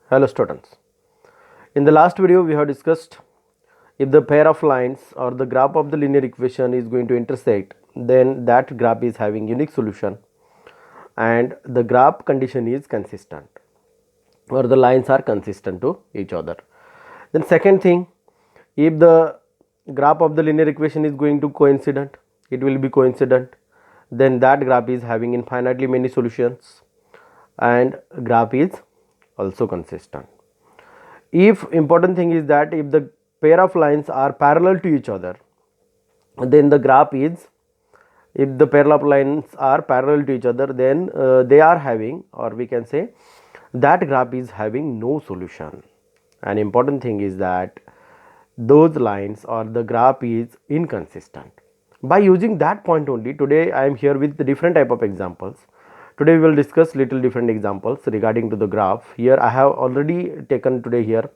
Hello students. In the last video we have discussed if the pair of lines or the graph of the linear equation is going to intersect, then that graph is having unique solution and the graph condition is consistent or the lines are consistent to each other. Then second thing, if the graph of the linear equation is going to coincident, it will be coincident, then that graph is having infinitely many solutions and graph is also consistent. If important thing is that if the pair of lines are parallel to each other, then the graph is, if the pair of lines are parallel to each other, then they are having, or we can say that graph is having no solution. An important thing is that those lines or the graph is inconsistent. By using that point only, today I am here with the different type of examples. Today we will discuss little different examples regarding to the graph. Here I have already taken today here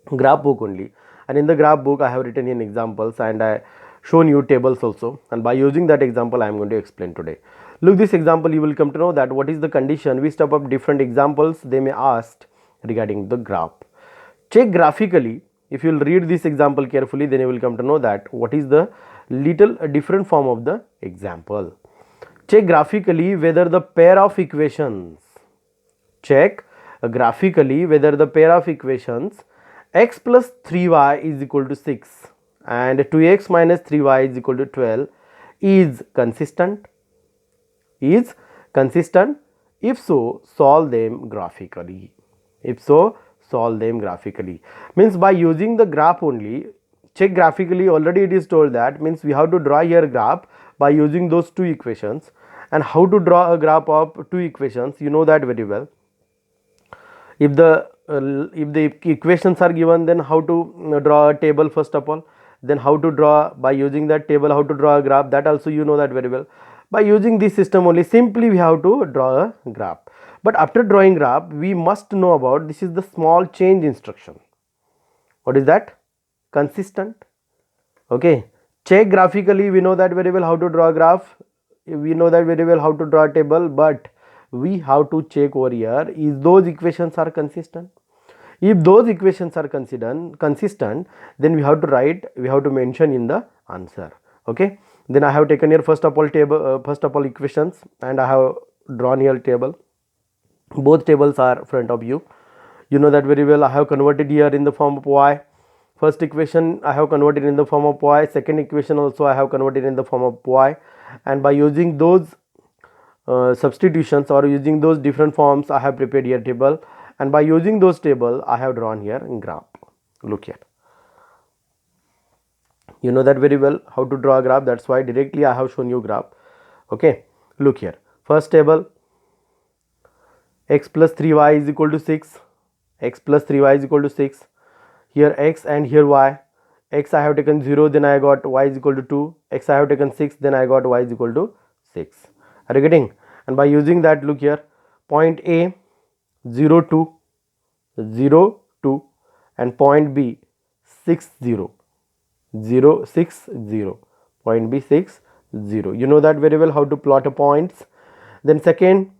graph book only, and in the graph book I have written in examples and I shown you tables also, and by using that example I am going to explain today. Look this example, you will come to know that what is the condition, which type of different examples they may ask regarding the graph. Check graphically. If you will read this example carefully, then you will come to know that what is the little different form of the example. Check graphically whether the pair of equations, check graphically whether the pair of equations x plus 3y is equal to 6 and 2x minus 3y is equal to 12 is consistent. Is consistent? If so, solve them graphically. If so, solve them graphically. Means by using the graph only, check graphically, already it is told that, means we have to draw here graph by using those two equations. And how to draw a graph of two equations, you know that very well. If the equations are given, then how to draw a table first of all, then how to draw, by using that table how to draw a graph, that also you know that very well. By using this system only, simply we have to draw a graph. But after drawing graph, we must know about, this is the small change instruction. What is that? Consistent. Okay, check graphically, we know that very well how to draw a graph, we know that very well how to draw a table, but we have to check over here, is those equations are consistent. If those equations are consistent, then we have to write, we have to mention in the answer. Okay, then I have taken here first of all table, first of all equations, and I have drawn here table. Both tables are front of you, you know that very well. I have converted here in the form of y. First equation I have converted in the form of y, second equation also I have converted in the form of y, and by using those substitutions or using those different forms, I have prepared here table, and by using those table I have drawn here in graph. Look here, you know that very well how to draw a graph, that's why directly I have shown you graph. Okay, look here, first table, x plus 3y is equal to 6, x plus 3y is equal to 6, here x and here y. X I have taken 0, then I got y is equal to 2, x I have taken 6, then I got y is equal to 6. Are you getting? And by using that, look here, point A 0 2 0 2 and point B 6 0 0 6 0, point B 6 0. You know that very well how to plot a points. Then second,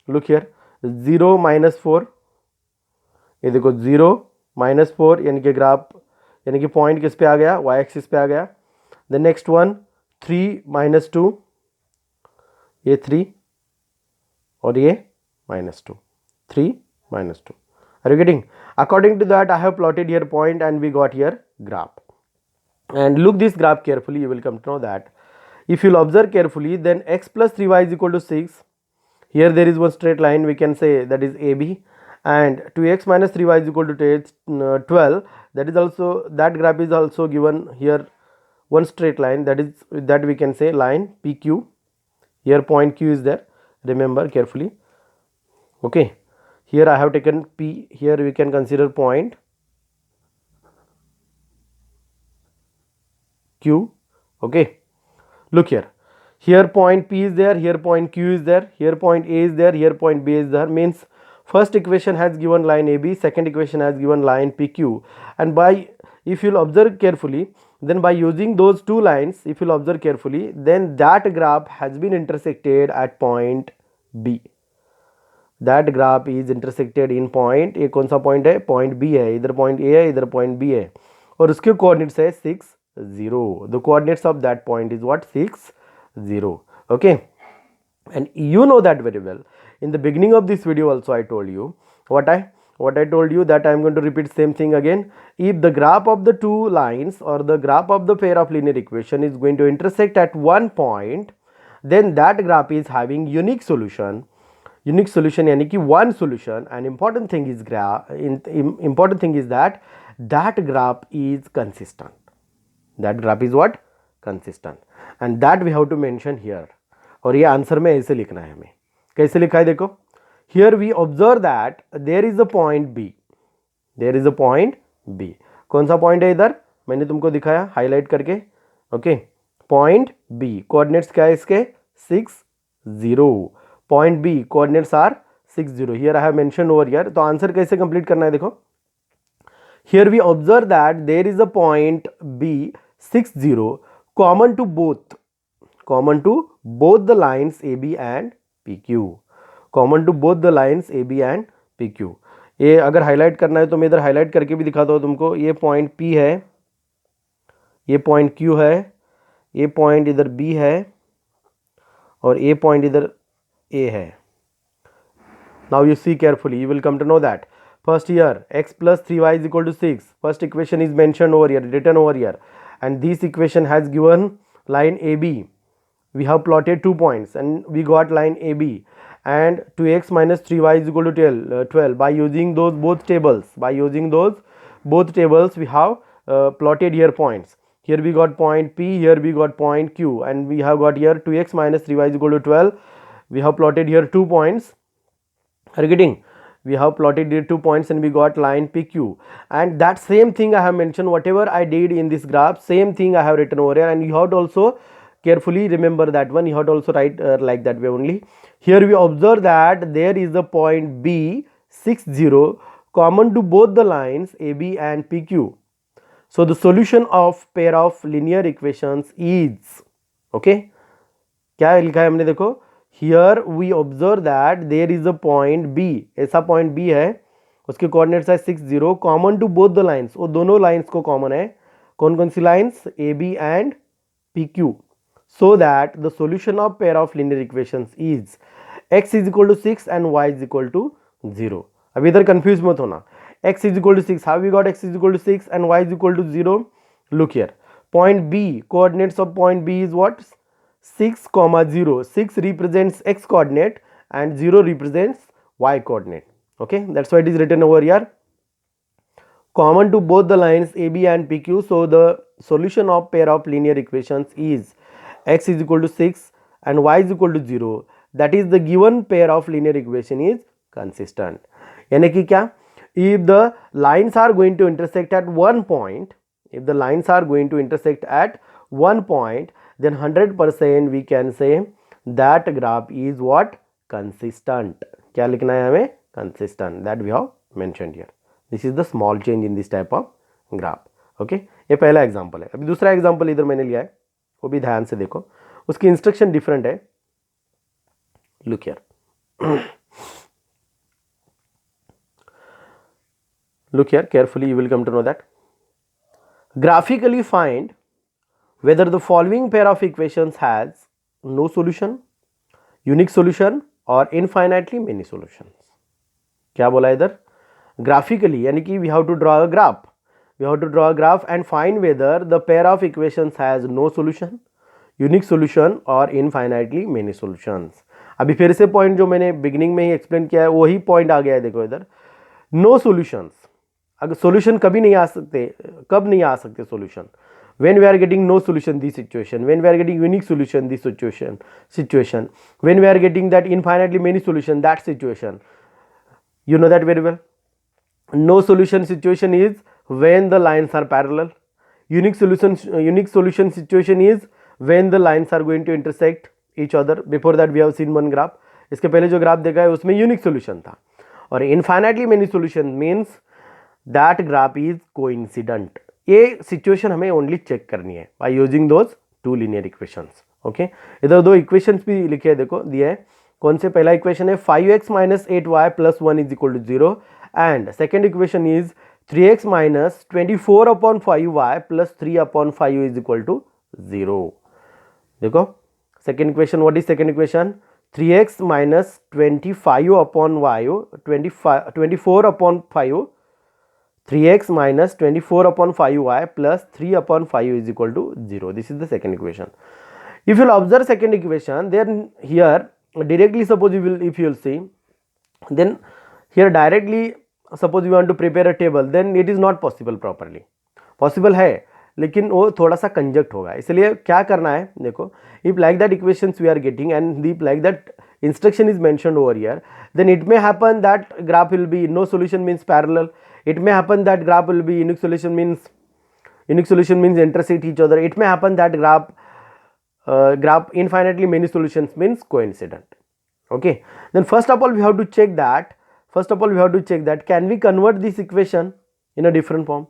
look here, 0 minus 4, ये देखो 0 minus 4, यानी कि graph, यानी कि point किस पे आ गया, y axis पे आ गया. द नेक्स्ट वन 3 माइनस 2, ये 3 और ये minus 2, 3 minus 2. Are you getting? According to that, I have plotted here point and we got here graph. And look this graph carefully, you will come to know that if you will observe carefully, then x plus 3y is equal to 6. Here there is one straight line, we can say that is AB, and 2x minus 3y is equal to 12. That is also, that graph is also given here one straight line, that is, that we can say line PQ. Here point Q is there, remember carefully. Okay, here I have taken P, here we can consider point Q. Okay, look here, here point P is there, here point Q is there, here point A is there, here point B is there. Means first equation has given line AB, second equation has given line PQ, and by, if you will observe carefully, then by using those two lines, if you will observe carefully, then that graph has been intersected at point B. That graph is intersected in point, ये कौन सा point है, point B है, इधर point A है, इधर point B है, और उसके कोऑर्डिनेट्स है 6 0. The coordinates of that point is what, 6 0. Okay, and you know that very well. In the beginning of this video also I told you what I told you, that I am going to repeat same thing again. If the graph of the two lines or the graph of the pair of linear equation is going to intersect at one point, then that graph is having unique solution. Unique solution यानी कि one solution. And important thing is important thing is that graph is consistent. That graph is what, consistent, and that we have to mention here. और ये answer में ऐसे लिखना है हमें. कैसे लिखा है देखो, here we observe that there is a point B, there is a point B. कौन सा पॉइंट है इधर, मैंने तुमको दिखाया हाईलाइट करके. ओके, पॉइंट बी, कोऑर्डिनेट्स क्या है इसके, 6 0. Point B coordinates are 6 0. Here I have mention over here. तो आंसर कैसे कंप्लीट करना है देखो, here we observe that there is a point B 6 0 common to both, common to both the lines AB and PQ, common to both the lines AB and PQ. ये अगर highlight करना है तो मैं इधर हाईलाइट करके भी दिखाता हूँ तुमको. ये पॉइंट P है, ये पॉइंट Q है, ये पॉइंट इधर B है, और ये पॉइंट इधर A है. Now you see carefully, you will come to know that. First here x plus 3y is equal to 6. First equation is mentioned over here, written over here, and this equation has given line AB. We have plotted 2 points and we got line AB, and 2x minus 3y is equal to 12. By using those both tables, we have plotted here points. Here we got point P, here we got point Q, and we have got here 2x minus 3y is equal to 12. We have plotted here 2 points. Are you getting? We have plotted here 2 points and we got line PQ, and that same thing I have mentioned, whatever I did in this graph, same thing I have written over here, and you have to also carefully remember that one. You have to also write like that way only. Here we observe that there is a point B 6 0 common to both the lines AB and PQ. So the solution of pair of linear equations is, okay, क्या लिखा है हमने देखो, here we observe that there is a point B, ऐसा point B है, उसके coordinates है 6 0 common to both the lines. वो दोनों लाइंस को कॉमन है. कौन कौन सी lines, AB and PQ. So that the solution of pair of linear equations is x is equal to 6 and y is equal to 0. अब इधर confuse मत होना. x is equal to 6, how we got x is equal to 6 and y is equal to 0? Look here, point B, coordinates of point B is what, 6 comma 0. 6 represents x coordinate and 0 represents y coordinate. Okay, that's why it is written over here, common to both the lines AB and PQ. So the solution of pair of linear equations is x is equal to 6 and y is equal to 0. That is the given pair of linear equation is consistent. यानी कि क्या, if the lines are going to intersect at one point, if the lines are going to intersect at one point, then 100% we can say that graph is what, consistent. क्या लिखना है हमें, consistent. That we have mentioned here. This is the small change in this type of graph. Okay, ये पहला example है. अभी दूसरा example इधर मैंने लिया है, वो भी ध्यान से देखो, उसकी इंस्ट्रक्शन डिफरेंट है. Look here, look here carefully, you will come to know that. Graphically find whether the following pair of equations has no solution, unique solution or infinitely many solutions. क्या बोला इधर, graphically यानी कि we have to draw a graph. We have to draw a graph and find whether the pair of equations has no solution, unique solution or infinitely many solutions. अभी फिर से point जो मैंने बिगिनिंग में ही explain किया है वही point आ गया है. देखो इधर, नो सॉल्यूशंस. अगर सॉल्यूशन कभी नहीं आ सकते, कब नहीं आ सकते solution, when we are getting no solution this situation, when we are getting unique solution this situation, when we are getting that infinitely many solution that situation. You know that very well. No solution situation is when the lines are parallel. Unique solution situation is when the lines are going to intersect each other. Before that we have seen one graph. इसके पहले जो graph देखा है उसमें unique solution था. और infinitely many solution means that graph is coincident. ये situation हमें ओनली चेक करनी है bye using those two linear equations. Okay, इधर दो इक्वेशंस भी लिखे हैं, देखो दिया है. कौन से पहला इक्वेशन है 5x minus 8y plus 1 is equal to 0 and second equation is 3x minus 24 upon 5y plus 3 upon 5 is equal to 0। देखो second equation, what is second equation 3x minus 25 upon y 24 upon 5 3x minus 24 upon 5y plus 3 upon 5 is equal to 0. This is the second equation. If you will observe second equation, then here directly suppose you will, if you will see, then here directly suppose you want to prepare a table, then it is not possible properly. Possible है लेकिन वो थोड़ा सा कंजक्ट होगा, इसलिए क्या करना है देखो, if like that equations we are getting and if like that instruction is mentioned over here, then it may happen that graph will be no solution means parallel. It may happen that graph will be unique solution means intersect each other. It may happen that graph infinitely many solutions means coincident. Okay, then first of all we have to check that can we convert this equation in a different form.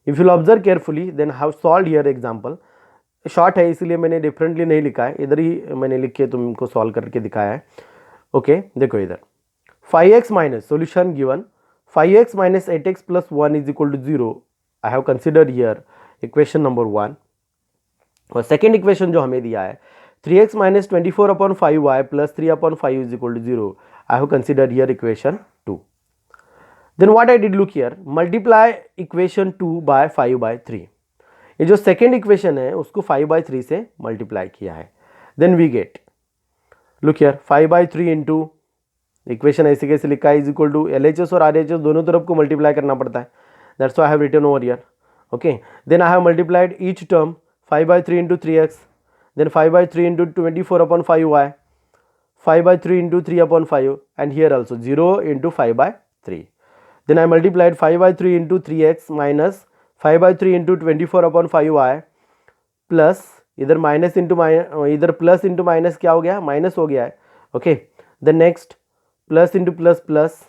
If you will observe carefully, then I have solved here example. Short है इसलिए मैंने differently नहीं लिखा है, इधर ही मैंने लिख के तुमको सॉल्व करके दिखाया है। ओके देखो इधर 5x minus solution given 5x minus 8x plus 1 is equal to 0 I have considered here equation number 1। और सेकेंड इक्वेशन जो हमें दिया है 3x minus 24 upon 5y plus 3 upon 5 is equal to 0 I have considered here equation 2। Then what I did look here multiply equation 2 by 5/3। ये जो second equation है उसको 5/3 से मल्टीप्लाई किया है, then we get look here 5/3 into equation ऐसे कैसे लिखा है इज इक्वल टू LHS और RHS दोनों तरफ को मल्टीप्लाई करना पड़ता है, that's why I have written over here. Okay then I have multiplied each term 5/3 into 3x, then 5/3 into 24 upon 5y, 5/3 into 3 upon 5 and here also 0 into 5/3। Then I multiplied 5/3 into 3x minus 5/3 into 24 upon 5y plus इधर minus into इधर plus into minus क्या हो गया minus हो गया है। Okay then next plus into plus plus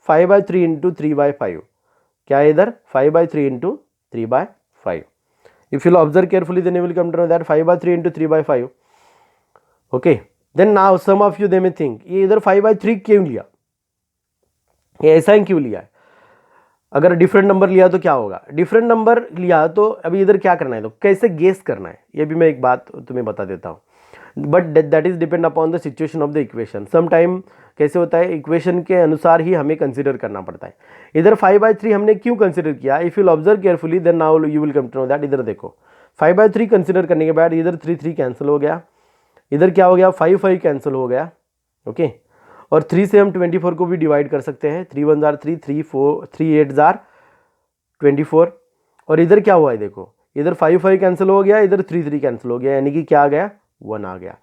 5/3 into 3/5 क्या है इधर 5/3 into 3/5। If you observe carefully then you will come to know that 5/3 into 3/5। Okay then now some of you they may think ये इधर 5/3 क्यों लिया, ये ऐसा ही क्यों लिया है, अगर डिफरेंट नंबर लिया तो क्या होगा, डिफरेंट नंबर लिया तो अभी इधर क्या करना है तो कैसे गेस करना है ये भी मैं एक बात तुम्हें बता देता हूँ, but that is depend upon the situation of the equation. Some time कैसे होता है इक्वेशन के अनुसार ही हमें कंसिडर करना पड़ता है। इधर 5/3 हमने क्यों कंसिडर किया, if you observe carefully then now you will come to know that. इधर देखो 5/3 कंसिडर करने के बाद इधर 3 कैंसिल हो गया, इधर क्या हो गया 5 कैंसिल हो गया। ओके और 3 से हम 24 को भी डिवाइड कर सकते हैं, 3 1 जार 3, 3 8 जार 24 और इधर क्या हुआ है देखो इधर 5 कैंसिल हो गया, इधर 3 कैंसिल हो गया, यानी कि क्या आ गया 1 आ गया।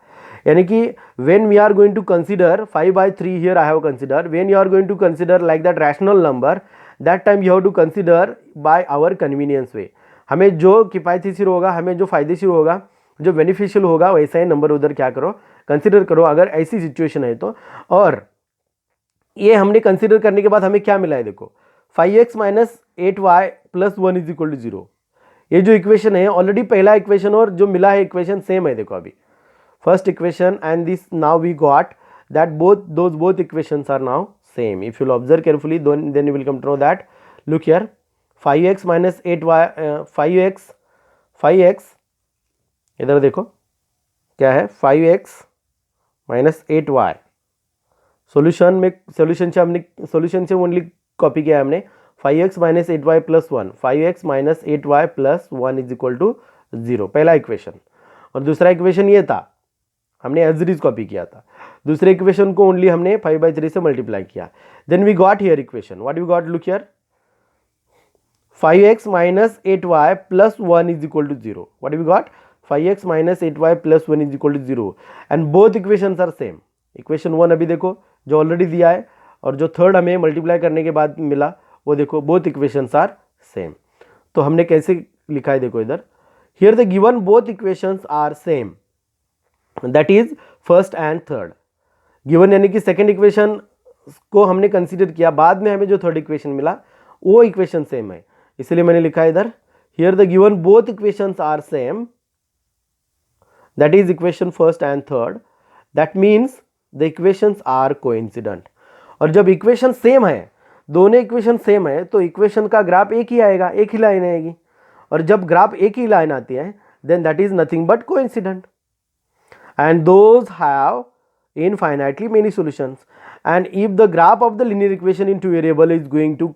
यानी कि when we are going to consider 5/3 here I have consider, when you are going to consider like that rational number that time you have to consider by our convenience way. हमें जो किफायतीशीर होगा, हमें जो फायदेशीर होगा, जो बेनिफिशियल होगा वैसा ही नंबर उधर क्या करो कंसीडर करो अगर ऐसी सिचुएशन है तो। और ये हमने कंसीडर करने के बाद हमें क्या मिला है देखो 5x minus 8y plus 1 is equal to 0। ये जो इक्वेशन है ऑलरेडी पहला इक्वेशन और जो मिला है इक्वेशन सेम है देखो अभी first equation and this now we got that both equations are now same. If you observe carefully then you will come to know that look here 5x minus 8y 5x इधर देखो क्या है 5x minus 8y solution से only copy किया है हमने 5x minus 8y plus 1, 5x minus 8y plus 1 is equal to 0 पहला equation. और दूसरा इक्वेशन ये था हमने एज इट इज कॉपी किया था, दूसरे इक्वेशन को ओनली हमने 5/3 से मल्टीप्लाई किया। Then we got here equation, what we got look here 5x minus 8y plus 1 is equal to 0। What we got 5x minus 8y plus 1 is equal to 0 and both equations are same. Equation 1 अभी देखो जो already दिया है और जो third हमें multiply करने के बाद मिला वो देखो बोथ इक्वेशंस आर सेम। तो हमने कैसे लिखा है देखो इधर here the given both equations are same that is first and third given, यानी कि सेकंड इक्वेशन को हमने कंसीडर किया, बाद में हमें जो थर्ड इक्वेशन मिला वो इक्वेशन सेम है, इसलिए मैंने लिखा है इधर here the given both equations are same that is equation first and third, that means the equations are coincident. और जब इक्वेशन सेम है, दोनों इक्वेशन सेम है, तो इक्वेशन का ग्राफ एक ही आएगा, एक ही लाइन आएगी। और जब ग्राफ एक ही लाइन आती है then that is nothing but coincident, and those have infinitely many solutions. And if the graph of the linear equation in two variable is going to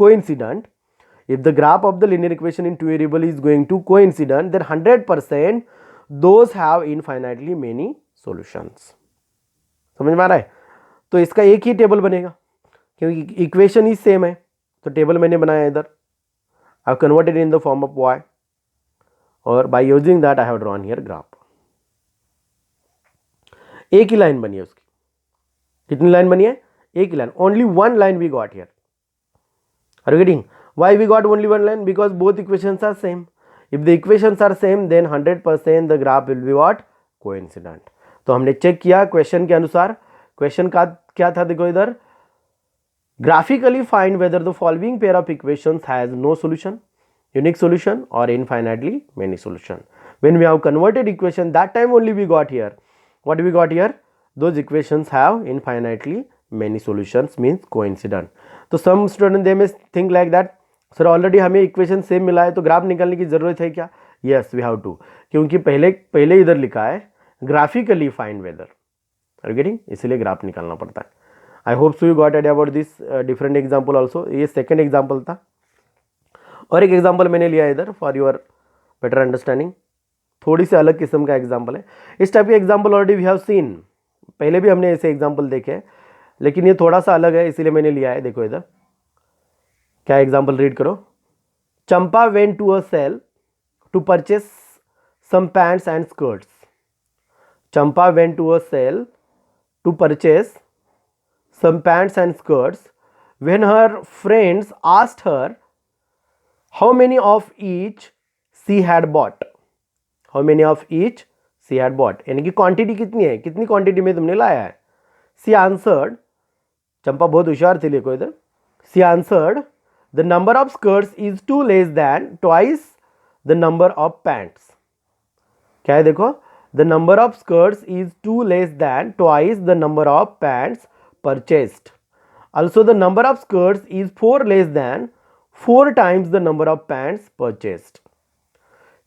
coincident, if the graph of the linear equation in two variable is going to coincident, then 100% those have infinitely many solutions. समझ में आ रहा है? तो इसका एक ही table बनेगा क्योंकि equation ही same है, तो टेबल मैंने बनाया इधर, I have converted in the form of y, और bye using that I have drawn here graph. एक ही लाइन बनी है उसकी, कितनी लाइन बनी है? एक ही line, only one line we got here. Are you getting why we got only one line? Because both equations are same. If the equations are same then 100% the graph will be what? Coincident. तो हमने check किया question के अनुसार। Question का क्या था? देखो इधर, graphically find whether the following pair of equations has no solution, unique solution और infinitely many solution. When we have converted equation that time only we got here what we got here, those equations have infinitely many solutions, means coincident. तो some student they may think like that, sir already हमें equation same मिला है तो graph निकालने की जरूरत है क्या? yes we have to, क्योंकि पहले इधर लिखा है graphically find whether, are you getting? इसलिए ग्राफ निकालना पड़ता है। I hope so you got idea about this different example also। ये second example था, और एक example मैंने लिया इधर for your better understanding, थोड़ी सी अलग किस्म का एग्जाम्पल है। इस टाइप के example already we have seen, पहले भी हमने ऐसे एग्जाम्पल देखे हैं, लेकिन ये थोड़ा सा अलग है इसीलिए मैंने लिया है। देखो इधर क्या एग्जाम्पल रीड करो। Champa went to a sale to purchase some pants and skirts. Champa went to a sale to purchase some pants and skirts when her friends asked her how many of each she had bought. How many of each she had bought, यानी कि quantity कितनी है, कितनी quantity में तुमने लाया है। सी answered, चंपा बहुत होशियार थी, लिखो इधर। She answered the number of skirts is two less than twice the number of pants. क्या है देखो, the number of skirts is two less than twice the number of pants purchased. Also the number of skirts is 4 less than 4 times the number of pants purchased.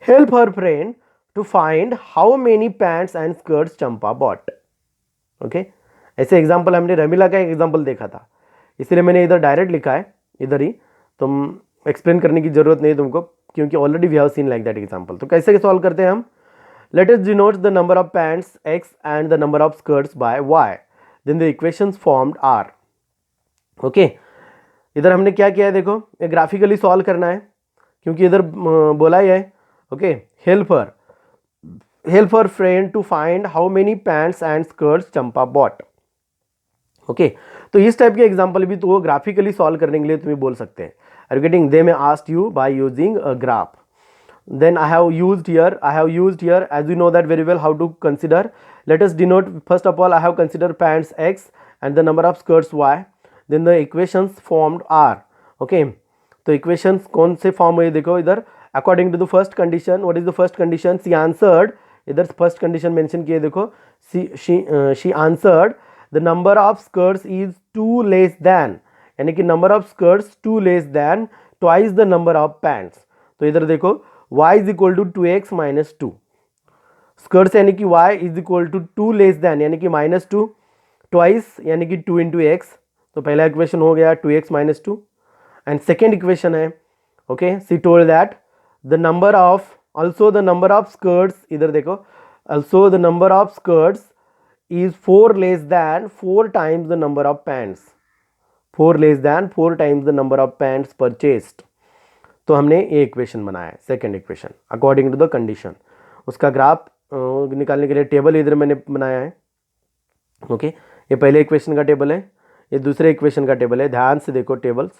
Help her friend to find how many pants and skirts Champa bought। Okay, ऐसे example हमने रमीला का एक example देखा था, इसलिए मैंने इधर direct लिखा है इधर ही, तुम एक्सप्लेन करने की जरूरत नहीं तुमको, क्योंकि already we have seen like that example. तो कैसे सॉल्व करते हैं हम? Let us denote the number of pants x and the number of skirts by y, then the equations formed are. Okay, इधर हमने क्या किया है देखो, ये ग्राफिकली सॉल्व करना है क्योंकि इधर बोला ही है। Okay, help her friend to find how many pants and skirts Champa bought। Okay, तो इस टाइप के एग्जांपल भी तो ग्राफिकली सॉल्व करने के लिए तुम्हें बोल सकते हैं। Are you getting? They may ask you by using a graph. then I have used here as you know that very well how to consider। let us denote, first of all I have considered pants x and the number of skirts y, then the equations formed are। okay, तो equations कौन से form हुए देखो इधर, according to the first condition। what is the first condition? she answered, इधर first condition mention किए देखो, she answered the number of skirts is 2 less than, यानी कि number of skirts 2 less than twice the number of pants. तो इधर देखो y is equal to 2x minus 2, skirts यानी कि y is equal to 2 less than यानी कि minus 2, twice यानी कि 2 इंटू एक्स। तो पहला इक्वेशन हो गया 2x minus 2, and second equation है okay, she told that the number of, also the number of skirts, इधर देखो, also the number of skirts is 4 less than 4 times the number of pants, 4 less than 4 times the number of pants purchased। तो हमने ये equation बनाया है, second equation according to the condition. उसका graph निकालने के लिए टेबल इधर मैंने बनाया है। ओके, ये पहले इक्वेशन का टेबल है, ये दूसरे इक्वेशन का टेबल है, ध्यान से देखो टेबल्स।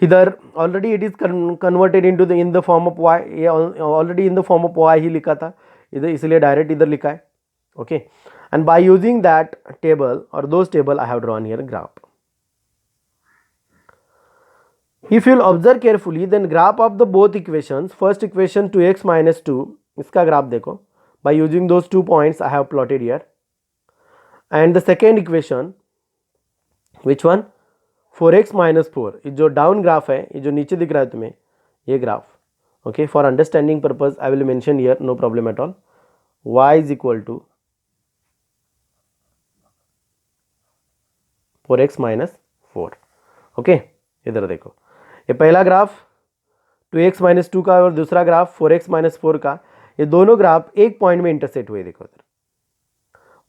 इधर already it is converted into the in the form of y, ये already in the form of y ही लिखा था इधर, इसलिए डायरेक्ट इधर लिखा है। Okay, and by using that table और those table I have drawn here graph. If you will observe carefully then graph of the both equations, first equation 2x minus 2, इसका ग्राफ देखो, by using those 2 points I have plotted here, and the second equation which one 4x minus 4, ये जो down graph है, ये जो नीचे दिख रहा है तुम्हें, ये graph. Okay, for understanding purpose I will mention here, no problem at all. y is equal to 4x minus 4. Okay, इधर देखो, ये पहला ग्राफ 2x माइनस 2 का और दूसरा ग्राफ 4x माइनस 4 का, ये दोनों ग्राफ एक पॉइंट में इंटरसेक्ट हुए. देखो इधर,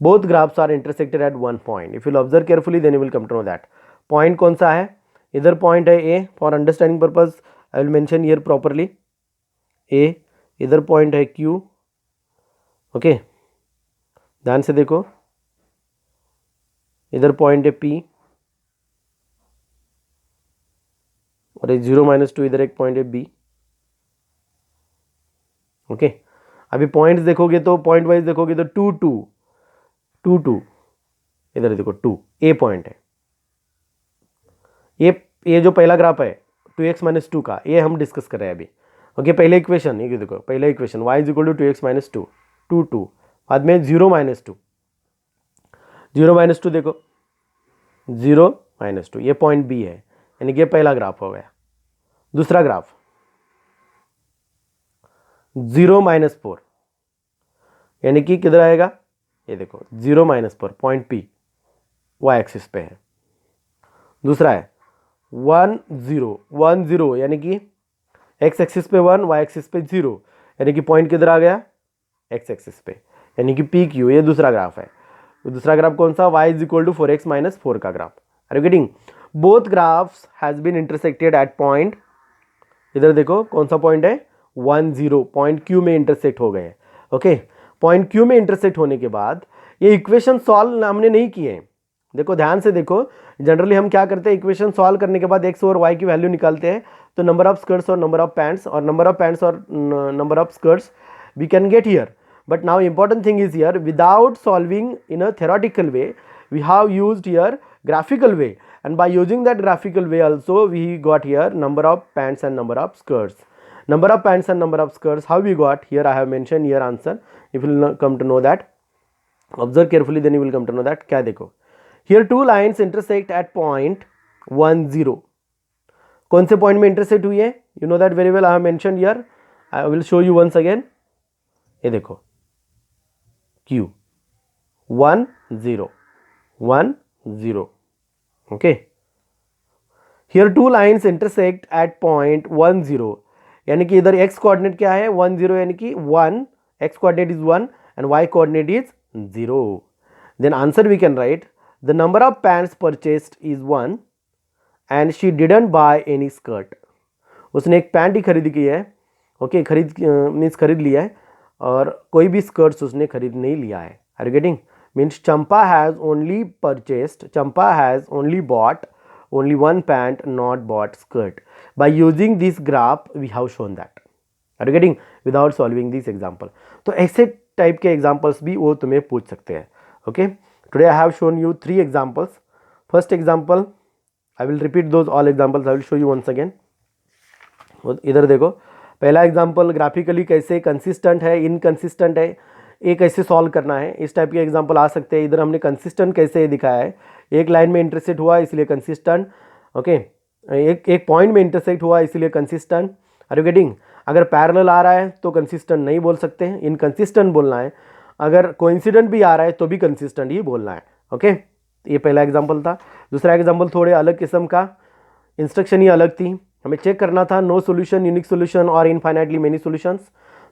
both graphs are intersected at one point. If you will observe carefully, then you will come to know that. Point कौन सा है? इधर point है A. For understanding purpose, I will mention here properly. A. इधर point है Q. Okay. ध्यान से देखो. इधर point है P. और एक 0-2 इधर एक point है B. Okay. अभी points देखोगे तो point wise देखोगे तो 2 इधर देखो 2 A पॉइंट है. ये जो पहला ग्राफ है 2x माइनस 2 का, ये हम डिस्कस कर रहे हैं अभी. ओके, पहले इक्वेशन, ये देखो पहला equation y is equal to 2x minus 2, 2 बाद में 0-2, 0-2 देखो 0-2, ये पॉइंट B है, यानी कि ये पहला ग्राफ हो गया. दूसरा ग्राफ 0-4, यानी कि किधर आएगा, ये देखो 0-4 पॉइंट P y एक्सिस पे है. दूसरा है 1-0, यानी कि x एक्सिस पे 1, y एक्सिस पे 0, यानी कि पॉइंट किधर आ गया, x एक्सिस पे, यानी कि PQ. ये दूसरा ग्राफ है. दूसरा ग्राफ कौन सा, y is equal to 4x minus 4 का graph. Are you getting? Both graphs has been intersected at point, इधर देखो कौन सा पॉइंट है, 1-0, पॉइंट Q में इंटरसेक्ट हो गए. ओके, पॉइंट Q में इंटरसेक्ट होने के बाद ये इक्वेशन सॉल्व हमने नहीं किए. देखो ध्यान से देखो, जनरली हम क्या करते हैं, इक्वेशन सॉल्व करने के बाद x और y की वैल्यू निकालते हैं, तो नंबर ऑफ स्कर्ट्स और नंबर ऑफ पैंट्स और नंबर ऑफ पैंट्स और number of skirts we can get here. But now important thing is here, without solving in a theoretical way, we have used here graphical way, and by using that graphical way also we got here number of pants and number of skirts. Number of pants and number of skirts, how we got here, I have mentioned here answer. If you will come to know that, observe carefully, then you will come to know that. क्या देखो, here two lines intersect at point 1-0. कौन से point में intersect हुई है, you know that very well, I have mentioned here. I will show you once again. ये देखो Q 1-0, 1-0. Okay, here two lines intersect at point 1-0, यानी कि इधर x कोऑर्डिनेट क्या है, 1-0, यानी कि 1, x coordinate is 1 and y coordinate is 0. Then answer we can write, the number of pants purchased is 1 and she didn't buy any skirt. उसने एक pant ही खरीद की है. ओके, खरीद मीन्स खरीद लिया है, और कोई भी स्कर्ट्स उसने खरीद नहीं लिया है. Are you getting? Means Champa has only purchased, Champa has only bought only one pant, not bought skirt. By using this graph we have shown that. Are you getting? Without solving this example. तो ऐसे type के examples भी वो तुम्हें पूछ सकते हैं. Okay, today I have shown you 3 examples. First example, I will repeat those all examples, I will show you once again. इधर देखो, पहला एग्जाम्पल ग्राफिकली कैसे कंसिस्टेंट है, इनकंसिस्टेंट है, ये कैसे सॉल्व करना है, इस टाइप के एग्जाम्पल आ सकते हैं. इधर हमने कंसिस्टेंट कैसे दिखाया है, एक लाइन में इंटरसेक्ट हुआ इसलिए कंसिस्टेंट. ओके, एक पॉइंट में इंटरसेक्ट हुआ इसलिए कंसिस्टेंट. Are you getting? अगर पैरेलल आ रहा है तो कंसिस्टेंट नहीं बोल सकते हैं, इनकंसिस्टेंट बोलना है. अगर कोइंसिडेंट भी आ रहा है तो भी कंसिस्टेंट ही बोलना है. ओके, ये पहला एग्जाम्पल था. दूसरा एग्जाम्पल थोड़े अलग किस्म का, इंस्ट्रक्शन ही अलग थी. हमें चेक करना था नो सोल्यूशन, यूनिक सोल्यूशन और इनफाइनाइटली मेनी सोल्यूशंस.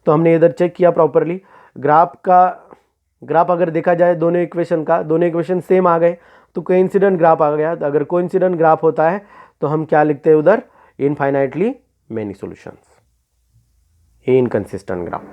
तो हमने इधर चेक किया प्रॉपरली. ग्राफ अगर देखा जाए दोनों इक्वेशन सेम आ गए तो कोइंसिडेंट ग्राफ आ गया. तो अगर कोइंसिडेंट ग्राफ होता है तो हम क्या लिखते हैं उधर, infinitely many solutions. Inconsistent graph,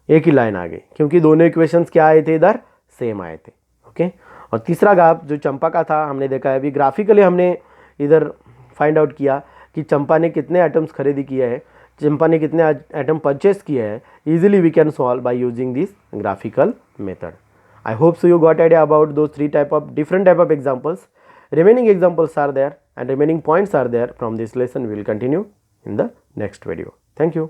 एक ही लाइन आ गई क्योंकि दोनों इक्वेशंस क्या आए थे, इधर सेम आए थे. ओके, और तीसरा ग्राफ जो चंपा का था हमने देखा है. अभी ग्राफिकली हमने इधर फाइंड आउट किया कि चंपा ने कितने आइटम्स खरीदी किए हैं, चंपा ने कितने आइटम परचेस किए हैं. Easily we can solve by using this graphical method. I hope so you got idea about those different type of examples. Remaining examples are there and remaining points are there from this lesson. We will continue in the next video. Thank you.